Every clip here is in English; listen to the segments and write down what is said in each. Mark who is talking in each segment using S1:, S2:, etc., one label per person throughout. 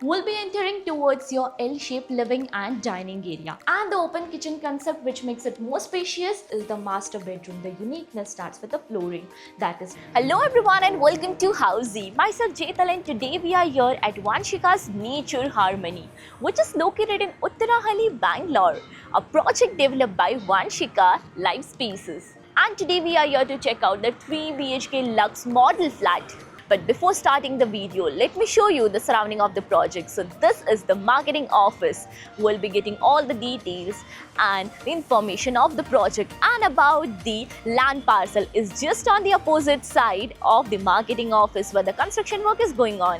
S1: We'll be entering towards your L-shaped living and dining area. And the open kitchen concept, which makes it more spacious, is the master bedroom. The uniqueness starts with the flooring. That is. Hello everyone and welcome to Housey. Myself Jetal, and today we are here at Vanshika's Nature Harmony, which is located in Uttarahalli, Bangalore, a project developed by Vanshika Life Spaces. And today we are here to check out the 3 BHK Lux model flat. But before starting the video, let me show you the surrounding of the project. So this is the marketing office. We'll be getting all the details and the information of the project, and about the land parcel is just on the opposite side of the marketing office where the construction work is going on.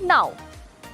S1: Now,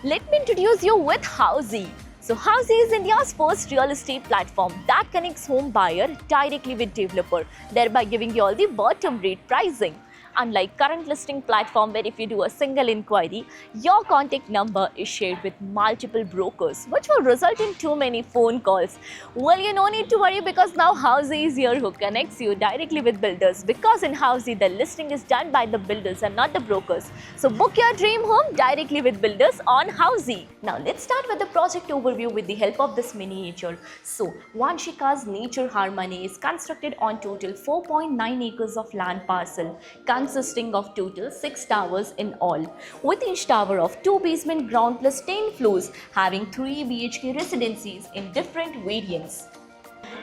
S1: let me introduce you with Housey. So Housey is India's first real estate platform that connects home buyer directly with developer, thereby giving you all the bottom rate pricing. Unlike current listing platform where if you do a single inquiry, your contact number is shared with multiple brokers, which will result in too many phone calls. Well, you no need to worry, because now Housey is here who connects you directly with builders, because in Housey the listing is done by the builders and not the brokers. So book your dream home directly with builders on Housey. Now let's start with the project overview with the help of this miniature. So Vanshika's Nature Harmony is constructed on total 4.9 acres of land parcel, consisting of total 6 towers in all, with each tower of 2 basement ground plus 10 floors, having 3 BHK residencies in different variants.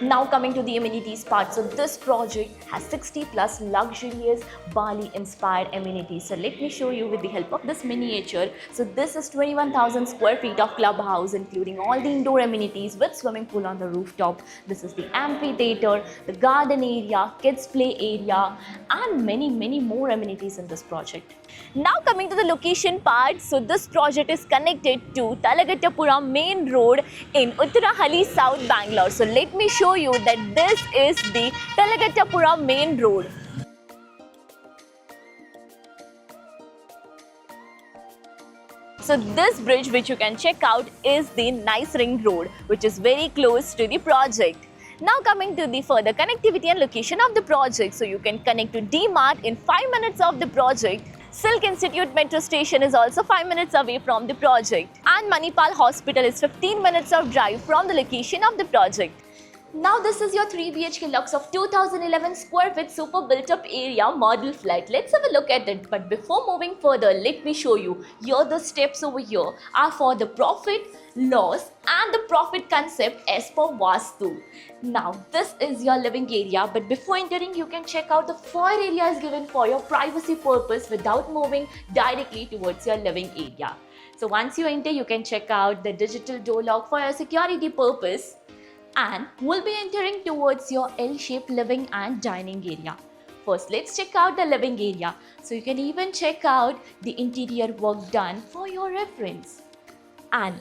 S1: Now coming to the amenities part, so this project has 60 plus luxurious Bali inspired amenities. So let me show you with the help of this miniature. So this is 21,000 square feet of clubhouse, including all the indoor amenities with swimming pool on the rooftop. This is the amphitheater, the garden area, kids play area, and many more amenities in this project. Now coming to the location part, so this project is connected to Talagattapuram main road in Uttarahalli, South Bangalore. So let me show you that this is the Talagattapuram main road. So this bridge which you can check out is the Nice Ring Road, which is very close to the project. Now coming to the further connectivity and location of the project, so you can connect to D-Mart in 5 minutes of the project. Silk Institute metro station is also 5 minutes away from the project, and Manipal Hospital is 15 minutes of drive from the location of the project. Now this is your 3 BHK Lux of 2011 square feet super built up area model flat. Let's have a look at it. But before moving further, let me show you. Here the steps over here are for the profit, loss and the profit concept as per Vastu. Now this is your living area, but before entering you can check out the foyer area is given for your privacy purpose without moving directly towards your living area. So once you enter, you can check out the digital door lock for your security purpose. And we'll be entering towards your L-shaped living and dining area. First, let's check out the living area. So you can even check out the interior work done for your reference. And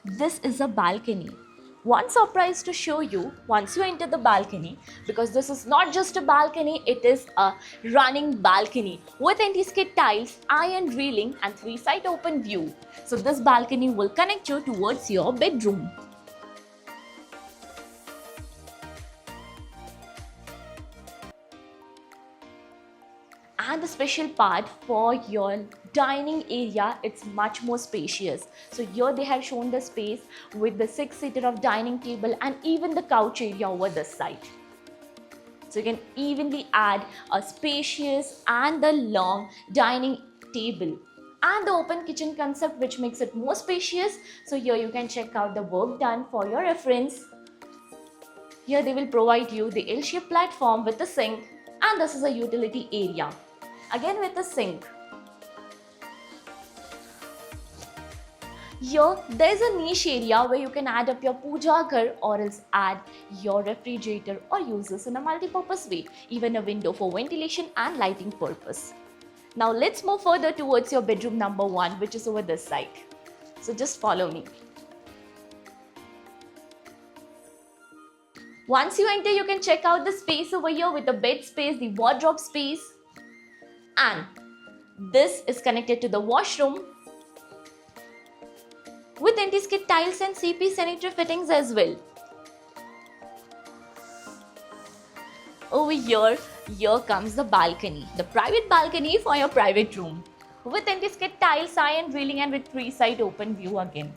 S1: this is a balcony. One surprise to show you once you enter the balcony, because this is not just a balcony, it is a running balcony with anti-skid tiles, iron railing and 3-side open view. So this balcony will connect you towards your bedroom. And the special part for your dining area, it's much more spacious. So here they have shown the space with the 6-seater of dining table and even the couch area over this side. So you can evenly add a spacious and the long dining table. And the open kitchen concept, which makes it more spacious. So here you can check out the work done for your reference. Here they will provide you the L-shaped platform with the sink, and this is a utility area. Again with the sink. Here there is a niche area where you can add up your puja ghar or else add your refrigerator or use this in a multi-purpose way. Even a window for ventilation and lighting purpose. Now let's move further towards your bedroom number 1, which is over this side. So just follow me. Once you enter, you can check out the space over here with the bed space, the wardrobe space. And this is connected to the washroom with anti-skid tiles and CP sanitary fittings as well. Over here comes the balcony, the private balcony for your private room. with anti-skid tiles, iron railing and with 3-side open view again.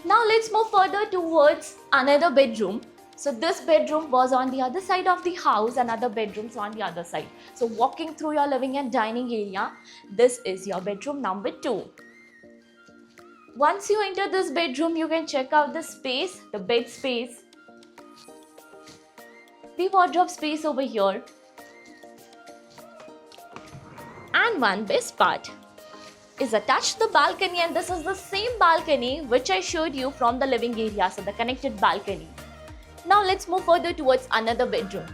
S1: Now let's move further towards another bedroom. So this bedroom was on the other side of the house and other bedrooms on the other side. So walking through your living and dining area, this is your bedroom number 2. Once you enter this bedroom, you can check out the space, the bed space, the wardrobe space over here, and one best part is attached to the balcony, and this is the same balcony which I showed you from the living area, so the connected balcony. Now let's move further towards another bedroom.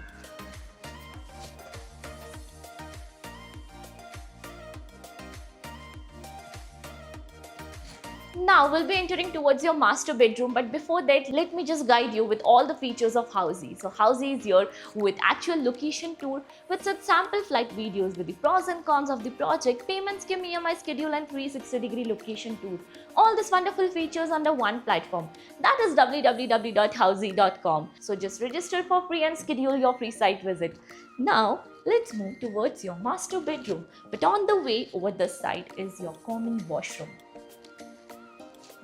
S1: Now we'll be entering towards your master bedroom, but before that let me just guide you with all the features of Housey. So Housey is here with actual location tour with such sample flight videos with the pros and cons of the project, payment scheme, EMI schedule and 360-degree location tour. All these wonderful features under one platform, that is www.housey.com. So just register for free and schedule your free site visit. Now let's move towards your master bedroom, but on the way over this side is your common washroom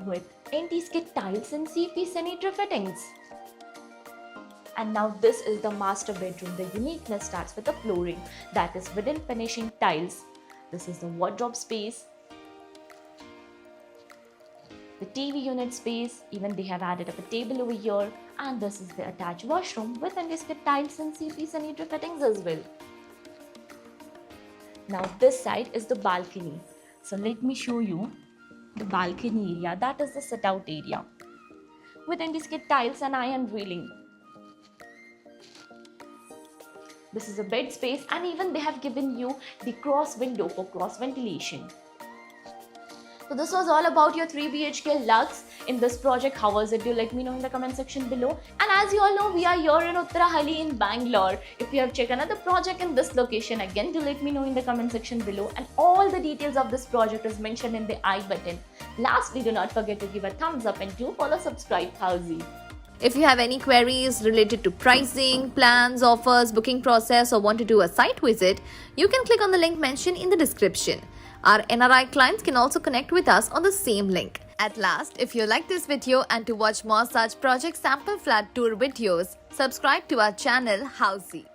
S1: with anti-skid tiles and CP sanitary fittings. And now this is the master bedroom. The uniqueness starts with the flooring, that is wooden finishing tiles. This is the wardrobe space, the TV unit space, even they have added up a table over here, and this is the attached washroom with anti-skid tiles and CP sanitary fittings as well. Now this side is the balcony. So let me show you the balcony area, that is the sit out area with anti-skid tiles and iron railing. This is a bed space, and even they have given you the cross window for cross ventilation. So this was all about your 3 BHK Lux in this project. How was it? Do let me know in the comment section below. And as you all know, we are here in Uttarahalli in Bangalore. If you have checked another project in this location, again do let me know in the comment section below. And all the details of this project is mentioned in the I button. Lastly, do not forget to give a thumbs up and do follow subscribe Housey.
S2: If you have any queries related to pricing, plans, offers, booking process, or want to do a site visit, you can click on the link mentioned in the description. Our NRI clients can also connect with us on the same link. At last, if you like this video and to watch more such project sample flat tour videos, subscribe to our channel Housey.